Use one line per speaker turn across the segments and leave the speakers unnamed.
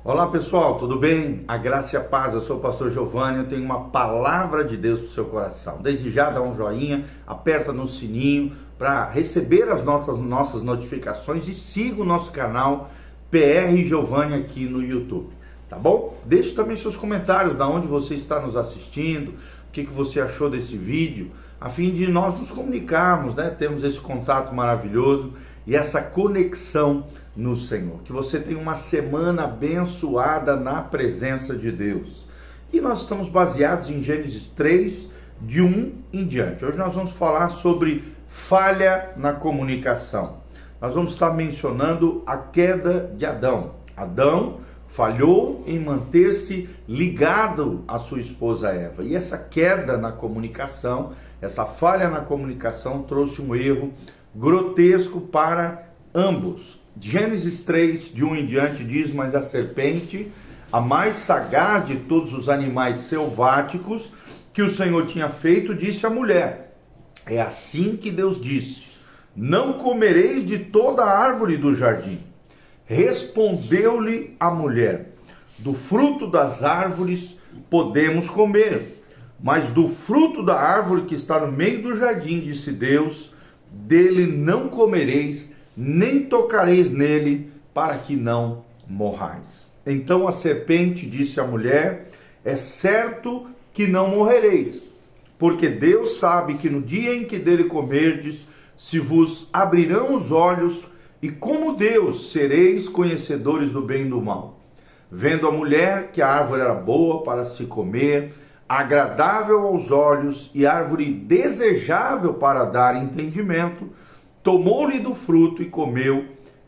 Olá pessoal, tudo bem? A graça e a paz, eu sou o pastor Giovanni, eu tenho uma palavra de Deus para o seu coração. Desde já dá um joinha, aperta no sininho para receber as nossas notificações e siga o nosso canal PR Giovanni aqui no YouTube, tá bom? Deixe também seus comentários, da onde você está nos assistindo, o que você achou desse vídeo, a fim de nós nos comunicarmos, né? Termos esse contato maravilhoso e essa conexão no Senhor. Que você tenha uma semana abençoada na presença de Deus. E nós estamos baseados em Gênesis 3, de 1 em diante. Hoje nós vamos falar sobre falha na comunicação. Nós vamos estar mencionando a queda de Adão. Adão falhou em manter-se ligado à sua esposa Eva. E essa queda na comunicação, essa falha na comunicação trouxe um erro grotesco para ambos. Gênesis 3, de 1 em diante, diz: mas a serpente, a mais sagaz de todos os animais selváticos que o Senhor tinha feito, disse à mulher: é assim que Deus disse, não comereis de toda a árvore do jardim. Respondeu-lhe a mulher: do fruto das árvores podemos comer, mas do fruto da árvore que está no meio do jardim, disse Deus, dele não comereis, nem tocareis nele, para que não morrais. Então a serpente disse à mulher: é certo que não morrereis, porque Deus sabe que no dia em que dele comerdes, se vos abrirão os olhos, e como Deus sereis conhecedores do bem e do mal. Vendo a mulher que a árvore era boa para se comer, agradável aos olhos e árvore desejável para dar entendimento, tomou-lhe do fruto e comeu,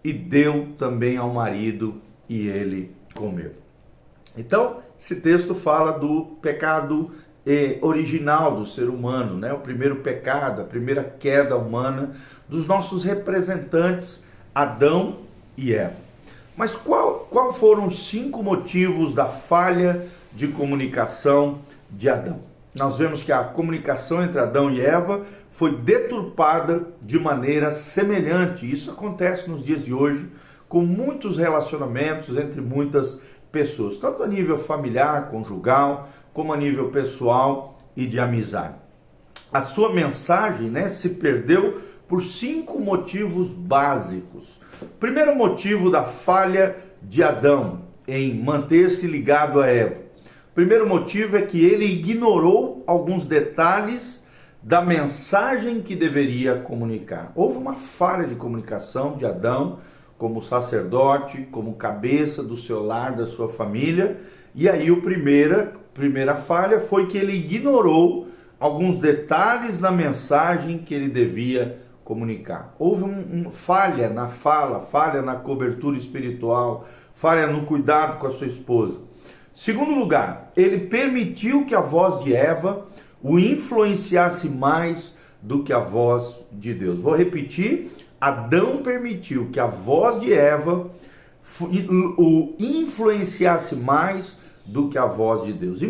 e deu também ao marido, e ele comeu. Então, esse texto fala do pecado original do ser humano, né? O primeiro pecado, a primeira queda humana dos nossos representantes, Adão e Eva. Mas qual foram os 5 motivos da falha de comunicação de Adão? Nós vemos que a comunicação entre Adão e Eva foi deturpada de maneira semelhante. Isso acontece nos dias de hoje com muitos relacionamentos entre muitas pessoas, tanto a nível familiar, conjugal, como a nível pessoal e de amizade. A sua mensagem, se perdeu por 5 motivos básicos. O primeiro motivo da falha de Adão em manter-se ligado a Eva. O primeiro motivo é que ele ignorou alguns detalhes da mensagem que deveria comunicar. Houve uma falha de comunicação de Adão como sacerdote, como cabeça do seu lar, da sua família. E aí a primeira falha foi que ele ignorou alguns detalhes da mensagem que ele devia comunicar. Houve uma falha na fala, falha na cobertura espiritual, falha no cuidado com a sua esposa. Segundo lugar, ele permitiu que a voz de Eva o influenciasse mais do que a voz de Deus. Vou repetir: Adão permitiu que a voz de Eva o influenciasse mais do que a voz de Deus. E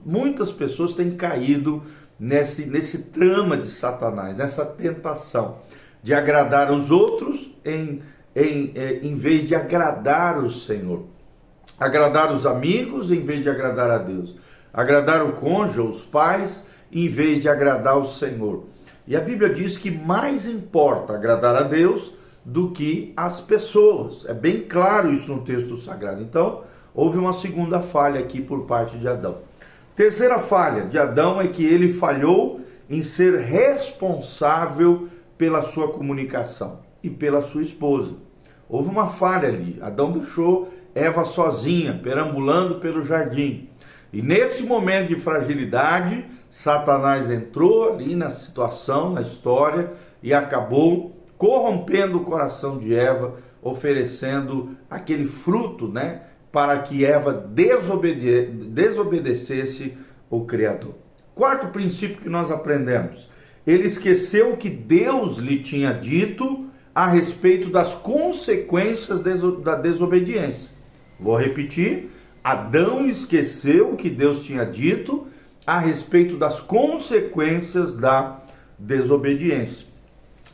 muitas pessoas têm caído nesse trama de Satanás, nessa tentação de agradar os outros em vez de agradar o Senhor. Agradar os amigos em vez de agradar a Deus. Agradar o cônjuge, os pais, em vez de agradar o Senhor. E a Bíblia diz que mais importa agradar a Deus do que as pessoas. É bem claro isso no texto sagrado. Então, houve uma segunda falha aqui por parte de Adão. Terceira falha de Adão é que ele falhou em ser responsável pela sua comunicação e pela sua esposa. Houve uma falha ali. Adão deixou Eva sozinha, perambulando pelo jardim. E nesse momento de fragilidade, Satanás entrou ali na situação, na história, e acabou corrompendo o coração de Eva, oferecendo aquele fruto, para que Eva desobedecesse o Criador. Quarto princípio que nós aprendemos: ele esqueceu o que Deus lhe tinha dito a respeito das consequências da desobediência. Vou repetir: Adão esqueceu o que Deus tinha dito a respeito das consequências da desobediência.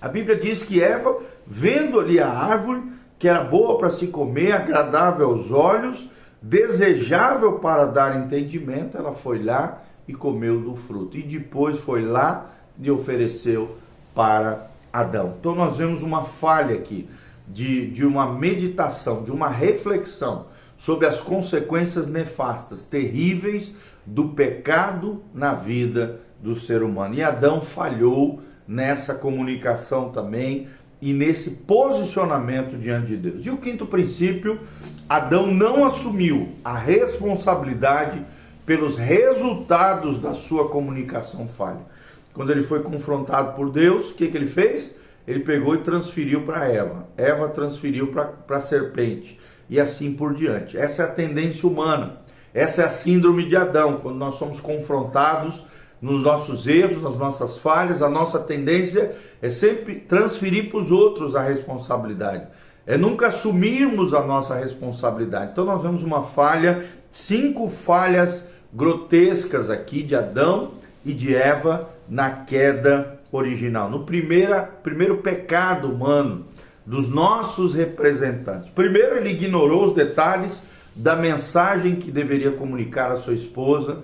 A Bíblia diz que Eva, vendo ali a árvore, que era boa para se comer, agradável aos olhos, desejável para dar entendimento, ela foi lá e comeu do fruto. E depois foi lá e ofereceu para Adão. Então nós vemos uma falha aqui de uma meditação, de uma reflexão sobre as consequências nefastas, terríveis do pecado na vida do ser humano. E Adão falhou nessa comunicação também e nesse posicionamento diante de Deus. E o quinto princípio, Adão não assumiu a responsabilidade pelos resultados da sua comunicação falha. Quando ele foi confrontado por Deus, o que ele fez? Ele pegou e transferiu para Eva. Eva transferiu para a serpente. E assim por diante. Essa é a tendência humana. Essa é a síndrome de Adão. Quando nós somos confrontados nos nossos erros, nas nossas falhas, a nossa tendência é sempre transferir para os outros a responsabilidade. É nunca assumirmos a nossa responsabilidade. Então nós vemos uma falha, 5 falhas grotescas aqui de Adão e de Eva na queda original. No primeiro pecado humano dos nossos representantes. Primeiro, ele ignorou os detalhes da mensagem que deveria comunicar à sua esposa.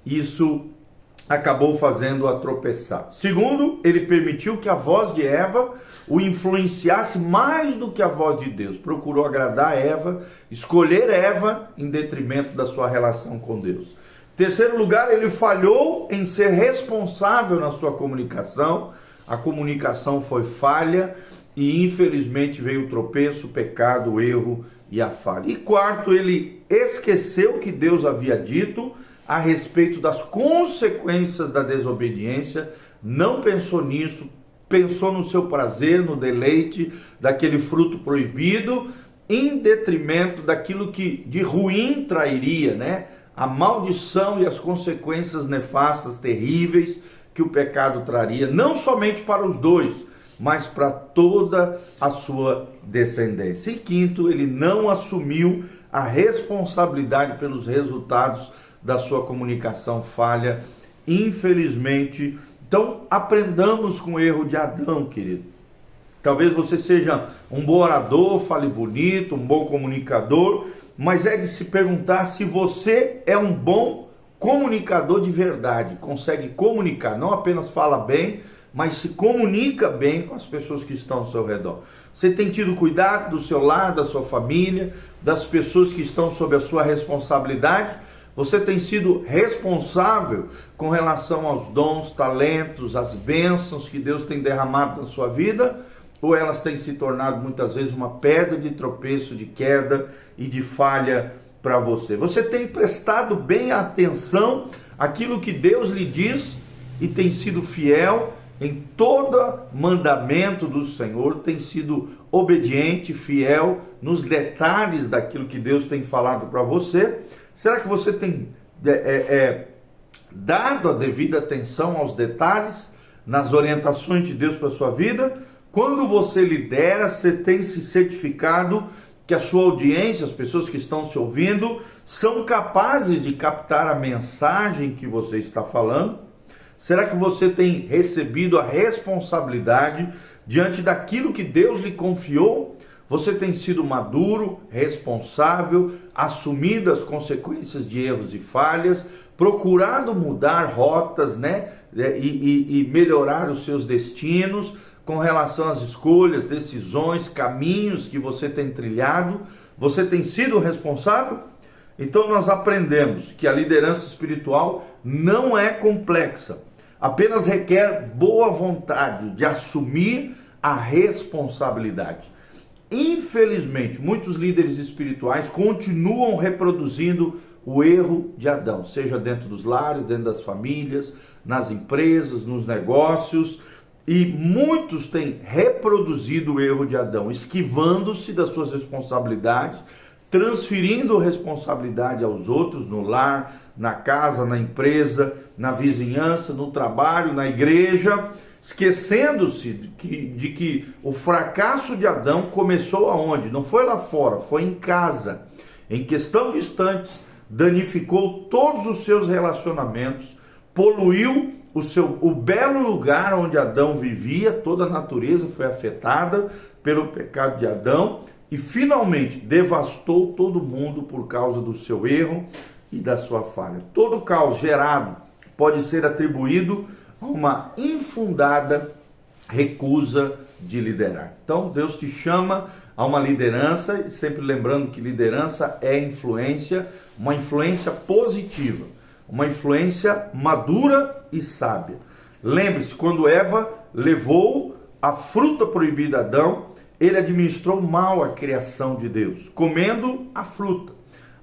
Isso acabou fazendo-a tropeçar. Segundo, ele permitiu que a voz de Eva o influenciasse mais do que a voz de Deus. Procurou agradar Eva, escolher Eva em detrimento da sua relação com Deus. Terceiro lugar, ele falhou em ser responsável na sua comunicação. A comunicação foi falha e infelizmente veio o tropeço, o pecado, o erro e a falha. E quarto, ele esqueceu que Deus havia dito a respeito das consequências da desobediência, não pensou nisso, pensou no seu prazer, no deleite daquele fruto proibido, em detrimento daquilo que de ruim trairia, né? A maldição e as consequências nefastas, terríveis, que o pecado traria, não somente para os dois, mas para toda a sua descendência. E quinto, ele não assumiu a responsabilidade pelos resultados da sua comunicação falha, infelizmente. Então, aprendamos com o erro de Adão, querido. Talvez você seja um bom orador, fale bonito, um bom comunicador, mas é de se perguntar se você é um bom comunicador de verdade, consegue comunicar, não apenas fala bem, mas se comunica bem com as pessoas que estão ao seu redor. Você tem tido cuidado do seu lar, da sua família, das pessoas que estão sob a sua responsabilidade? Você tem sido responsável com relação aos dons, talentos, as bênçãos que Deus tem derramado na sua vida? Ou elas têm se tornado muitas vezes uma pedra de tropeço, de queda e de falha para você? Você tem prestado bem atenção àquilo que Deus lhe diz e tem sido fiel em todo mandamento do Senhor, tem sido obediente, fiel nos detalhes daquilo que Deus tem falado para você? Será que você tem dado a devida atenção aos detalhes, nas orientações de Deus para a sua vida? Quando você lidera, você tem se certificado que a sua audiência, as pessoas que estão se ouvindo, são capazes de captar a mensagem que você está falando? Será que você tem recebido a responsabilidade diante daquilo que Deus lhe confiou? Você tem sido maduro, responsável, assumido as consequências de erros e falhas, procurado mudar rotas, né? E melhorar os seus destinos com relação às escolhas, decisões, caminhos que você tem trilhado? Você tem sido responsável? Então nós aprendemos que a liderança espiritual não é complexa, apenas requer boa vontade de assumir a responsabilidade. Infelizmente, muitos líderes espirituais continuam reproduzindo o erro de Adão, seja dentro dos lares, dentro das famílias, nas empresas, nos negócios, e muitos têm reproduzido o erro de Adão, esquivando-se das suas responsabilidades, transferindo responsabilidade aos outros no lar, na casa, na empresa, na vizinhança, no trabalho, na igreja, esquecendo-se de que o fracasso de Adão começou aonde? Não foi lá fora, foi em casa. Em questão de instantes, danificou todos os seus relacionamentos, poluiu o belo lugar onde Adão vivia, toda a natureza foi afetada pelo pecado de Adão, e finalmente devastou todo mundo por causa do seu erro e da sua falha. Todo caos gerado pode ser atribuído a uma infundada recusa de liderar. Então Deus te chama a uma liderança, e sempre lembrando que liderança é influência, uma influência positiva, uma influência madura e sábia. Lembre-se, quando Eva levou a fruta proibida a Adão, ele administrou mal a criação de Deus, comendo a fruta.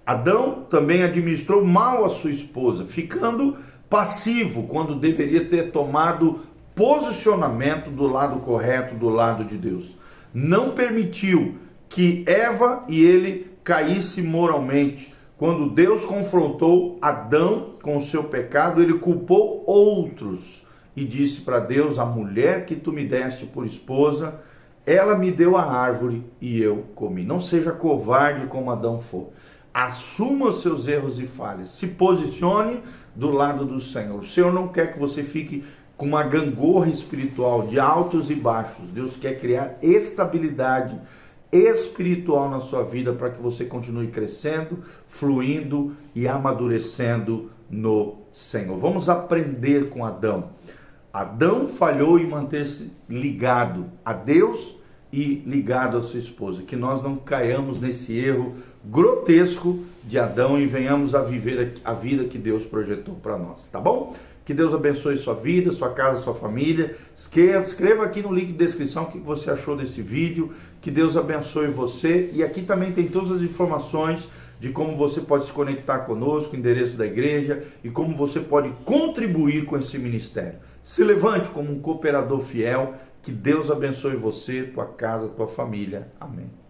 Adão também administrou mal a sua esposa, ficando passivo quando deveria ter tomado posicionamento do lado correto, do lado de Deus. Não permitiu que Eva e ele caíssem moralmente. Quando Deus confrontou Adão com o seu pecado, ele culpou outros e disse para Deus: a mulher que tu me deste por esposa, ela me deu a árvore e eu comi. Não seja covarde como Adão foi. Assuma os seus erros e falhas. Se posicione do lado do Senhor. O Senhor não quer que você fique com uma gangorra espiritual de altos e baixos. Deus quer criar estabilidade espiritual na sua vida para que você continue crescendo, fluindo e amadurecendo no Senhor. Vamos aprender com Adão. Adão falhou em manter-se ligado a Deus e ligado à sua esposa. Que nós não caiamos nesse erro grotesco de Adão e venhamos a viver a vida que Deus projetou para nós, tá bom? Que Deus abençoe sua vida, sua casa, sua família. Escreva aqui no link de descrição o que você achou desse vídeo. Que Deus abençoe você. E aqui também tem todas as informações de como você pode se conectar conosco, o endereço da igreja e como você pode contribuir com esse ministério. Se levante como um cooperador fiel. Que Deus abençoe você, tua casa, tua família. Amém.